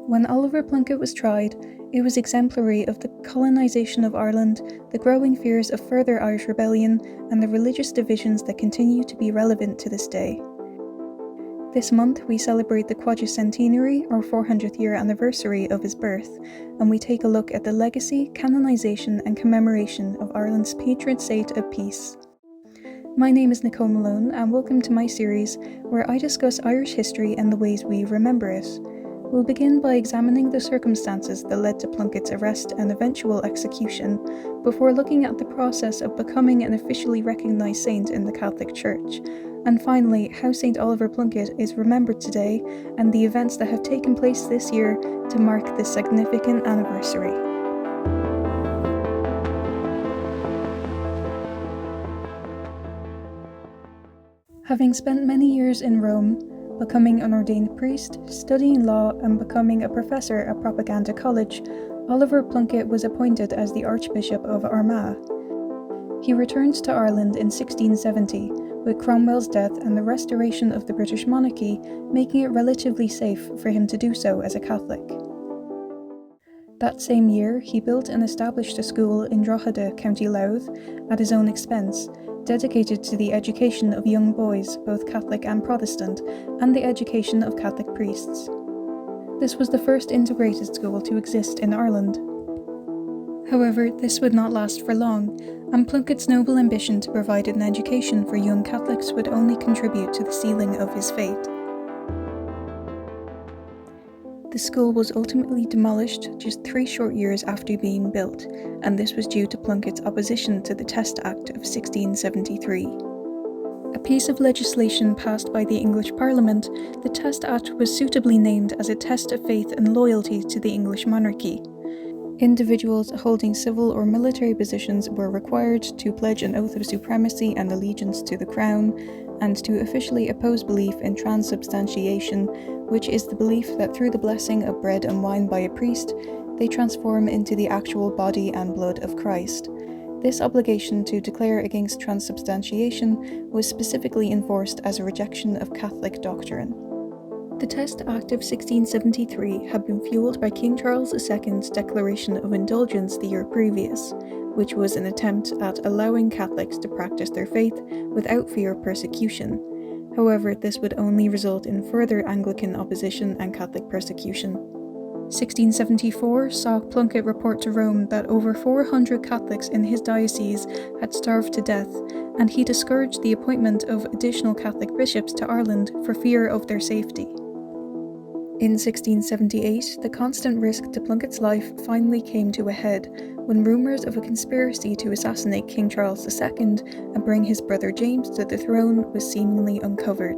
When Oliver Plunkett was tried, it was exemplary of the colonisation of Ireland, the growing fears of further Irish rebellion, and the religious divisions that continue to be relevant to this day. This month we celebrate the quadracentenary, or 400th year anniversary of his birth, and we take a look at the legacy, canonisation and commemoration of Ireland's patron saint of peace. My name is Nicole Malone, and welcome to my series where I discuss Irish history and the ways we remember it. We'll begin by examining the circumstances that led to Plunkett's arrest and eventual execution, before looking at the process of becoming an officially recognised saint in the Catholic Church, and finally how St. Oliver Plunkett is remembered today and the events that have taken place this year to mark this significant anniversary. Having spent many years in Rome, becoming an ordained priest, studying law and becoming a professor at Propaganda College, Oliver Plunket was appointed as the Archbishop of Armagh. He returned to Ireland in 1670, with Cromwell's death and the restoration of the British monarchy making it relatively safe for him to do so as a Catholic. That same year, he built and established a school in Drogheda, County Louth, at his own expense, dedicated to the education of young boys, both Catholic and Protestant, and the education of Catholic priests. This was the first integrated school to exist in Ireland. However, this would not last for long, and Plunkett's noble ambition to provide an education for young Catholics would only contribute to the sealing of his fate. The school was ultimately demolished just 3 short years after being built, and this was due to Plunkett's opposition to the Test Act of 1673. A piece of legislation passed by the English Parliament, the Test Act was suitably named as a test of faith and loyalty to the English monarchy. Individuals holding civil or military positions were required to pledge an oath of supremacy and allegiance to the Crown, and to officially oppose belief in transubstantiation, which is the belief that through the blessing of bread and wine by a priest, they transform into the actual body and blood of Christ. This obligation to declare against transubstantiation was specifically enforced as a rejection of Catholic doctrine. The Test Act of 1673 had been fueled by King Charles II's declaration of indulgence the year previous, which was an attempt at allowing Catholics to practice their faith without fear of persecution. However, this would only result in further Anglican opposition and Catholic persecution. 1674 saw Plunkett report to Rome that over 400 Catholics in his diocese had starved to death, and he discouraged the appointment of additional Catholic bishops to Ireland for fear of their safety. In 1678, the constant risk to Plunkett's life finally came to a head when rumours of a conspiracy to assassinate King Charles II and bring his brother James to the throne was seemingly uncovered.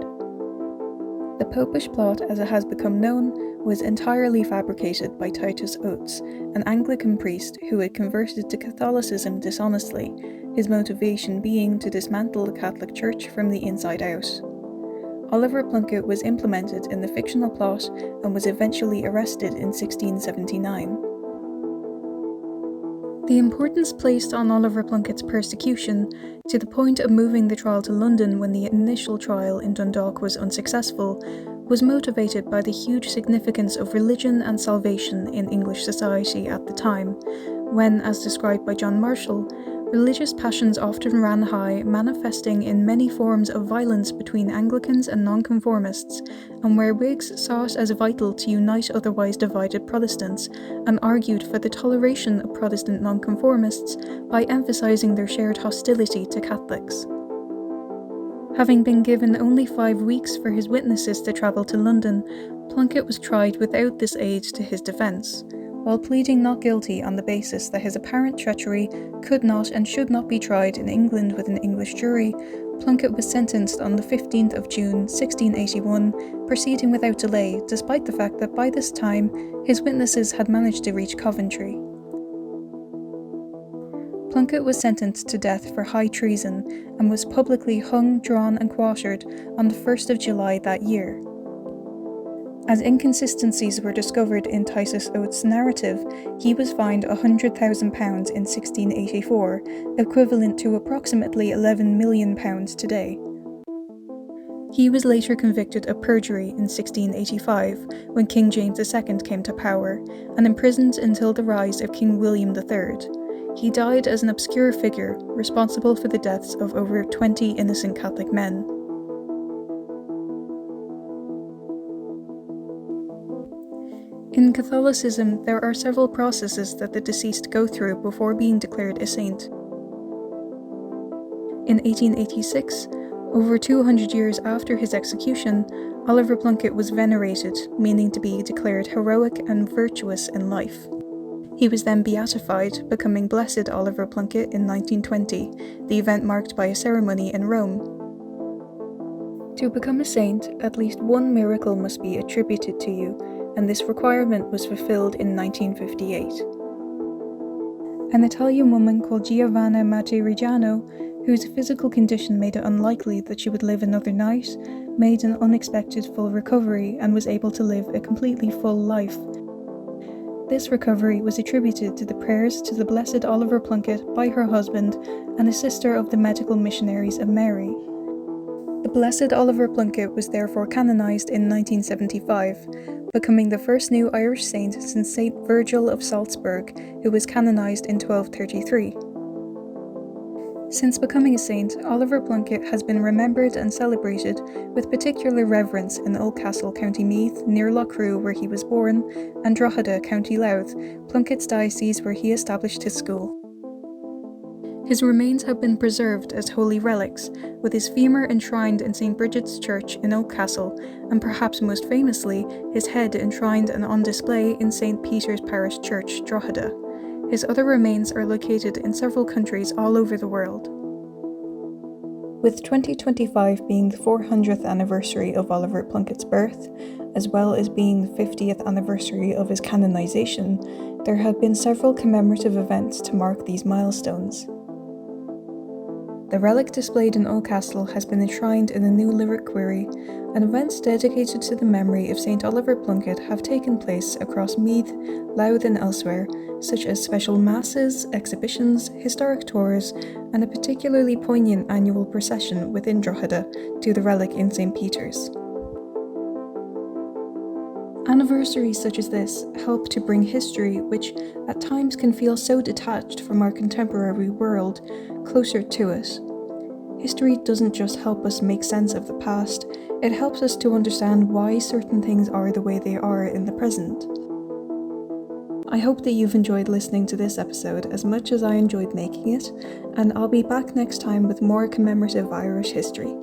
The Popish plot, as it has become known, was entirely fabricated by Titus Oates, an Anglican priest who had converted to Catholicism dishonestly, his motivation being to dismantle the Catholic Church from the inside out. Oliver Plunkett was implemented in the fictional plot and was eventually arrested in 1679. The importance placed on Oliver Plunkett's persecution, to the point of moving the trial to London when the initial trial in Dundalk was unsuccessful, was motivated by the huge significance of religion and salvation in English society at the time, when, as described by John Marshall, religious passions often ran high, manifesting in many forms of violence between Anglicans and nonconformists, and where Whigs saw it as vital to unite otherwise divided Protestants, and argued for the toleration of Protestant nonconformists by emphasising their shared hostility to Catholics. Having been given only 5 weeks for his witnesses to travel to London, Plunkett was tried without this aid to his defence. While pleading not guilty on the basis that his apparent treachery could not and should not be tried in England with an English jury, Plunkett was sentenced on the 15th of June 1681, proceeding without delay despite the fact that by this time his witnesses had managed to reach Coventry. Plunkett was sentenced to death for high treason and was publicly hung, drawn and quartered on the 1st of July that year. As inconsistencies were discovered in Titus Oates' narrative, he was fined £100,000 in 1684, equivalent to approximately £11 million today. He was later convicted of perjury in 1685 when King James II came to power, and imprisoned until the rise of King William III. He died as an obscure figure, responsible for the deaths of over 20 innocent Catholic men. In Catholicism, there are several processes that the deceased go through before being declared a saint. In 1886, over 200 years after his execution, Oliver Plunket was venerated, meaning to be declared heroic and virtuous in life. He was then beatified, becoming Blessed Oliver Plunket in 1920, the event marked by a ceremony in Rome. To become a saint, at least one miracle must be attributed to you, and this requirement was fulfilled in 1958. An Italian woman called Giovanna Matterigiano, whose physical condition made it unlikely that she would live another night, made an unexpected full recovery and was able to live a completely full life. This recovery was attributed to the prayers to the Blessed Oliver Plunket by her husband and a sister of the medical missionaries of Mary. The Blessed Oliver Plunket was therefore canonised in 1975, becoming the first new Irish saint since Saint Virgil of Salzburg, who was canonised in 1233. Since becoming a saint, Oliver Plunket has been remembered and celebrated with particular reverence in Oldcastle, County Meath, near Loughrew where he was born, and Drogheda, County Louth, Plunket's diocese where he established his school. His remains have been preserved as holy relics, with his femur enshrined in St. Bridget's Church in Oldcastle, and perhaps most famously, his head enshrined and on display in St. Peter's Parish Church, Drogheda. His other remains are located in several countries all over the world. With 2025 being the 400th anniversary of Oliver Plunket's birth, as well as being the 50th anniversary of his canonisation, there have been several commemorative events to mark these milestones. The relic displayed in Oldcastle has been enshrined in a new reliquary, and events dedicated to the memory of St. Oliver Plunket have taken place across Meath, Louth and elsewhere, such as special masses, exhibitions, historic tours, and a particularly poignant annual procession within Drogheda to the relic in St. Peter's. Anniversaries such as this help to bring history, which at times can feel so detached from our contemporary world, closer to us. History doesn't just help us make sense of the past, it helps us to understand why certain things are the way they are in the present. I hope that you've enjoyed listening to this episode as much as I enjoyed making it, and I'll be back next time with more commemorative Irish history.